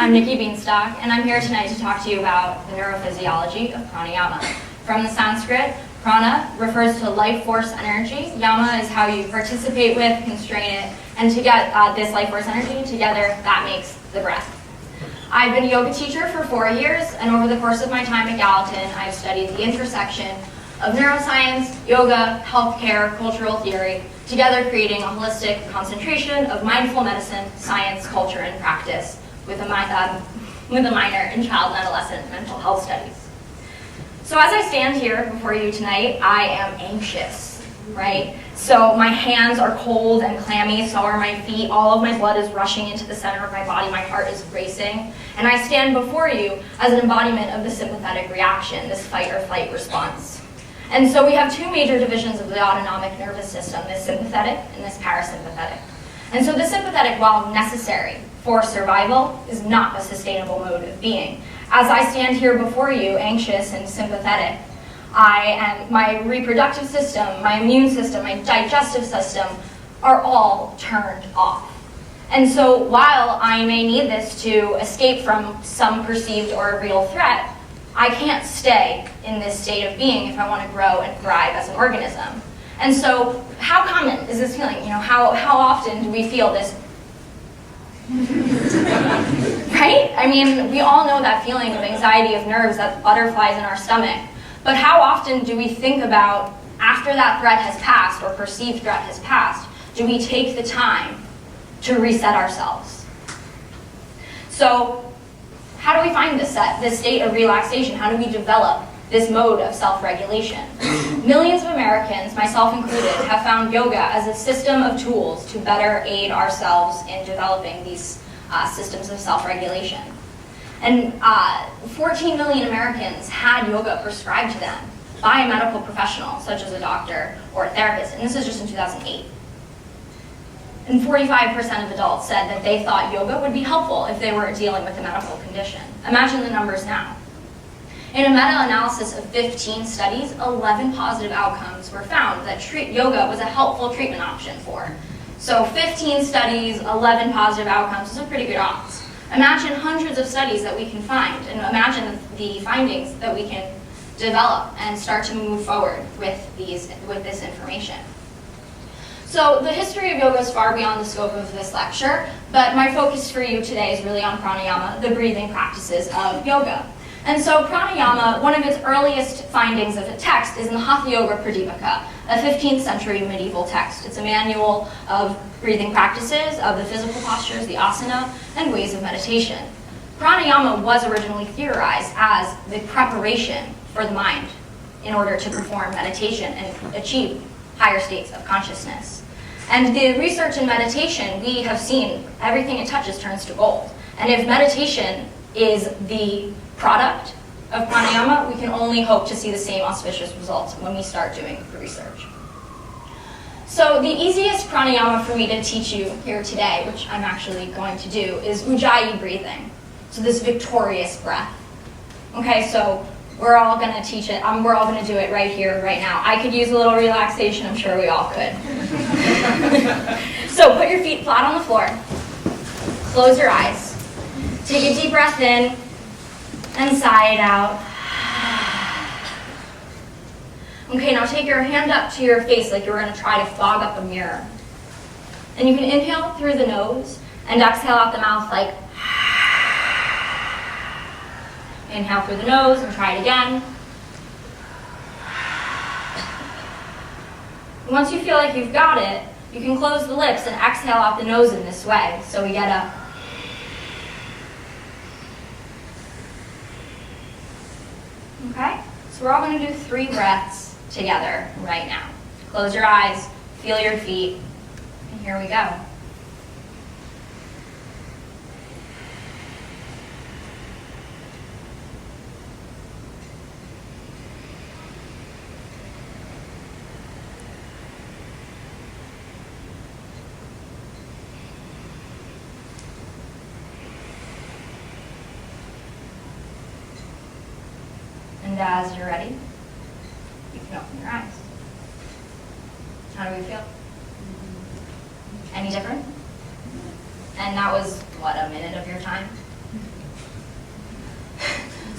I'm Nicky Bienstock, and I'm here tonight to talk to you about the neurophysiology of pranayama. From the Sanskrit, prana refers to life force energy. Yama is how you participate with, constrain it, and to get this life force energy together, that makes the breath. I've been a yoga teacher for 4 years, and over the course of my time at Gallatin, I've studied the intersection of neuroscience, yoga, healthcare, cultural theory, together creating a holistic concentration of mindful medicine, science, culture, and practice with a minor in child and adolescent mental health studies. So as I stand here before you tonight, I am anxious, right? So my hands are cold and clammy, so are my feet. All of my blood is rushing into the center of my body. My heart is racing. And I stand before you as an embodiment of the sympathetic reaction, this fight or flight response. And so we have two major divisions of the autonomic nervous system, this sympathetic and this parasympathetic. And so the sympathetic, while necessary for survival, is not a sustainable mode of being. As I stand here before you, anxious and sympathetic, my reproductive system, my immune system, my digestive system are all turned off. And so while I may need this to escape from some perceived or real threat, I can't stay in this state of being if I want to grow and thrive as an organism. And so how common is this feeling? You know, how often do we feel this? Right? I mean, we all know that feeling of anxiety of nerves, that butterflies in our stomach. But how often do we think about, after that threat has passed or perceived threat has passed, do we take the time to reset ourselves? So how do we find this state of relaxation? How do we develop this mode of self-regulation? Millions of Americans, myself included, have found yoga as a system of tools to better aid ourselves in developing these systems of self-regulation. And 14 million Americans had yoga prescribed to them by a medical professional, such as a doctor or a therapist, and this is just in 2008. And 45% of adults said that they thought yoga would be helpful if they were dealing with a medical condition. Imagine the numbers now. In a meta-analysis of 15 studies, 11 positive outcomes were found that yoga was a helpful treatment option for. So 15 studies, 11 positive outcomes, those are pretty good odds. Imagine hundreds of studies that we can find, and imagine the findings that we can develop and start to move forward with this information. So the history of yoga is far beyond the scope of this lecture, but my focus for you today is really on pranayama, the breathing practices of yoga. And so pranayama, one of its earliest findings of a text is in the Hatha Yoga Pradipika, a 15th century medieval text. It's a manual of breathing practices, of the physical postures, the asana, and ways of meditation. Pranayama was originally theorized as the preparation for the mind in order to perform meditation and achieve higher states of consciousness. And the research in meditation, we have seen everything it touches turns to gold. And if meditation is the product of pranayama, we can only hope to see the same auspicious results when we start doing the research. So the easiest pranayama for me to teach you here today, which I'm actually going to do, is ujjayi breathing. So this victorious breath. Okay, so we're all going to teach it. We're all going to do it right here, right now. I could use a little relaxation. I'm sure we all could. So put your feet flat on the floor. Close your eyes. Take a deep breath in and sigh it out. Okay, now take your hand up to your face like you're going to try to fog up a mirror. And you can inhale through the nose and exhale out the mouth like inhale through the nose and try it again. Once you feel like you've got it, you can close the lips and exhale out the nose in this way. So we get a okay? So we're all going to do 3 breaths together right now. Close your eyes, feel your feet, and here we go. And as you're ready, you can open your eyes. How do we feel? Any different? And that was, what, a minute of your time?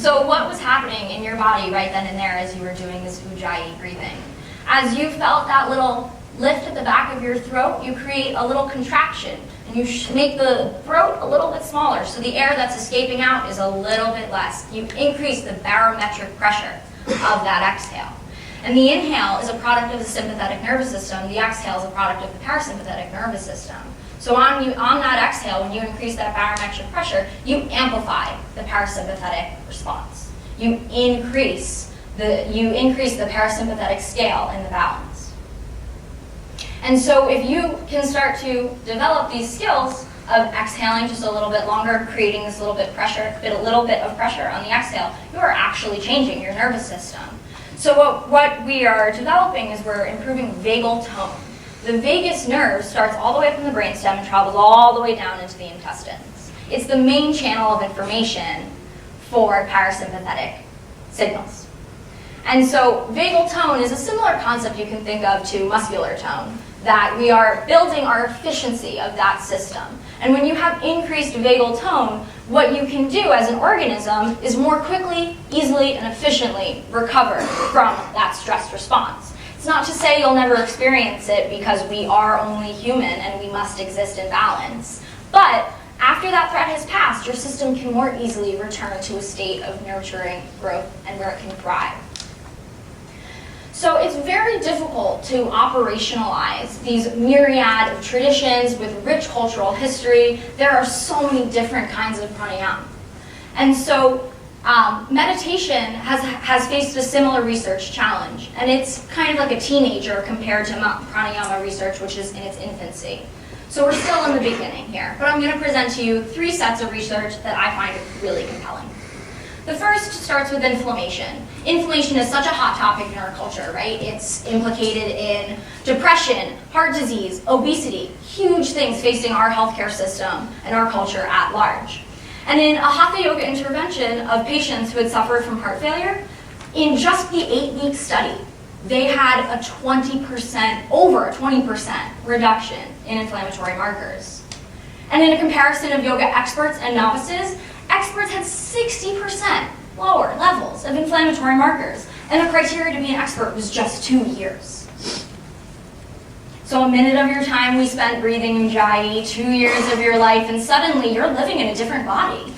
So what was happening in your body right then and there as you were doing this Ujjayi breathing? As you felt that little lift at the back of your throat, you create a little contraction, and you make the throat a little bit smaller, so the air that's escaping out is a little bit less. You increase the barometric pressure of that exhale. And the inhale is a product of the sympathetic nervous system. The exhale is a product of the parasympathetic nervous system. So on that exhale, when you increase that barometric pressure, you amplify the parasympathetic response. You increase the parasympathetic scale in the balance. And so if you can start to develop these skills of exhaling just a little bit longer, creating this little bit of pressure on the exhale, you are actually changing your nervous system. So what we are developing is we're improving vagal tone. The vagus nerve starts all the way from the brainstem and travels all the way down into the intestines. It's the main channel of information for parasympathetic signals. And so vagal tone is a similar concept you can think of to muscular tone, that we are building our efficiency of that system. And when you have increased vagal tone, what you can do as an organism is more quickly, easily, and efficiently recover from that stress response. It's not to say you'll never experience it, because we are only human and we must exist in balance. But after that threat has passed, your system can more easily return to a state of nurturing growth and where it can thrive. So it's very difficult to operationalize these myriad of traditions with rich cultural history. There are so many different kinds of pranayama. And so meditation has faced a similar research challenge. And it's kind of like a teenager compared to pranayama research, which is in its infancy. So we're still in the beginning here. But I'm going to present to you 3 sets of research that I find really compelling. The first starts with inflammation. Inflammation is such a hot topic in our culture, right? It's implicated in depression, heart disease, obesity, huge things facing our healthcare system and our culture at large. And in a Hatha Yoga intervention of patients who had suffered from heart failure, in just the 8-week study, they had over a 20% reduction in inflammatory markers. And in a comparison of yoga experts and novices, experts had 60% lower levels of inflammatory markers, and the criteria to be an expert was just 2 years. So a minute of your time we spent breathing Ujjayi, 2 years of your life, and suddenly you're living in a different body.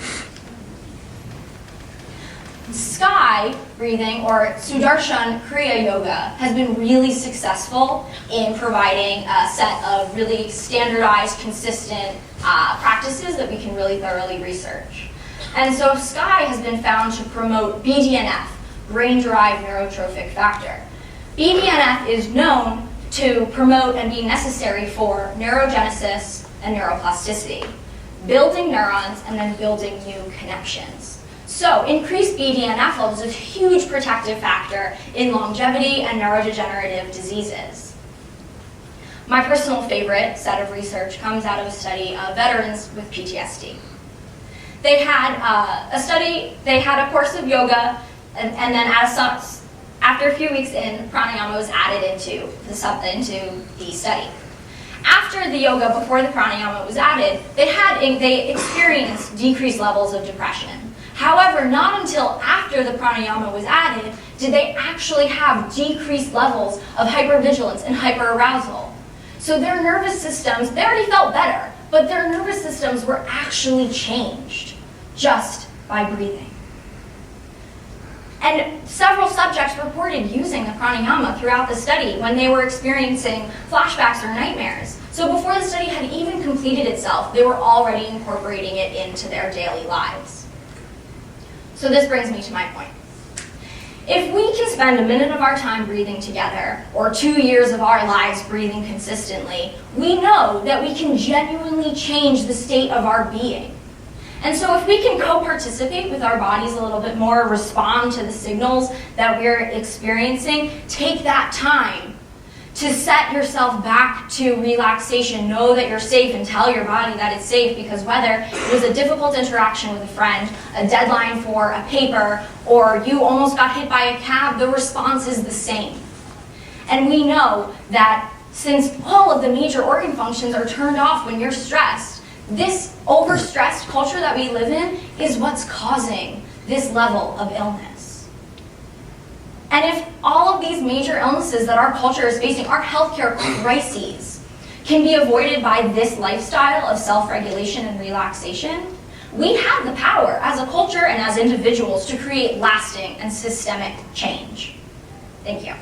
Sky breathing, or Sudarshan Kriya Yoga, has been really successful in providing a set of really standardized, consistent practices that we can really thoroughly research. And so Sky has been found to promote BDNF, brain-derived neurotrophic factor. BDNF is known to promote and be necessary for neurogenesis and neuroplasticity, building neurons and then building new connections. So increased BDNF levels is a huge protective factor in longevity and neurodegenerative diseases. My personal favorite set of research comes out of a study of veterans with PTSD. They had they had a course of yoga, and then after a few weeks in, pranayama was added into the study. After the yoga, before the pranayama was added, they experienced decreased levels of depression. However, not until after the pranayama was added did they actually have decreased levels of hypervigilance and hyperarousal. So their nervous systems, they already felt better, but their nervous systems were actually changed just by breathing. And several subjects reported using the pranayama throughout the study when they were experiencing flashbacks or nightmares. So before the study had even completed itself, they were already incorporating it into their daily lives. So this brings me to my point. If we can spend a minute of our time breathing together, or 2 years of our lives breathing consistently, we know that we can genuinely change the state of our being. And so if we can co-participate with our bodies a little bit more, respond to the signals that we're experiencing, take that time to set yourself back to relaxation. Know that you're safe and tell your body that it's safe, because whether it was a difficult interaction with a friend, a deadline for a paper, or you almost got hit by a cab, the response is the same. And we know that since all of the major organ functions are turned off when you're stressed, this overstressed culture that we live in is what's causing this level of illness. And if all of these major illnesses that our culture is facing, our healthcare crises, can be avoided by this lifestyle of self-regulation and relaxation, we have the power as a culture and as individuals to create lasting and systemic change. Thank you.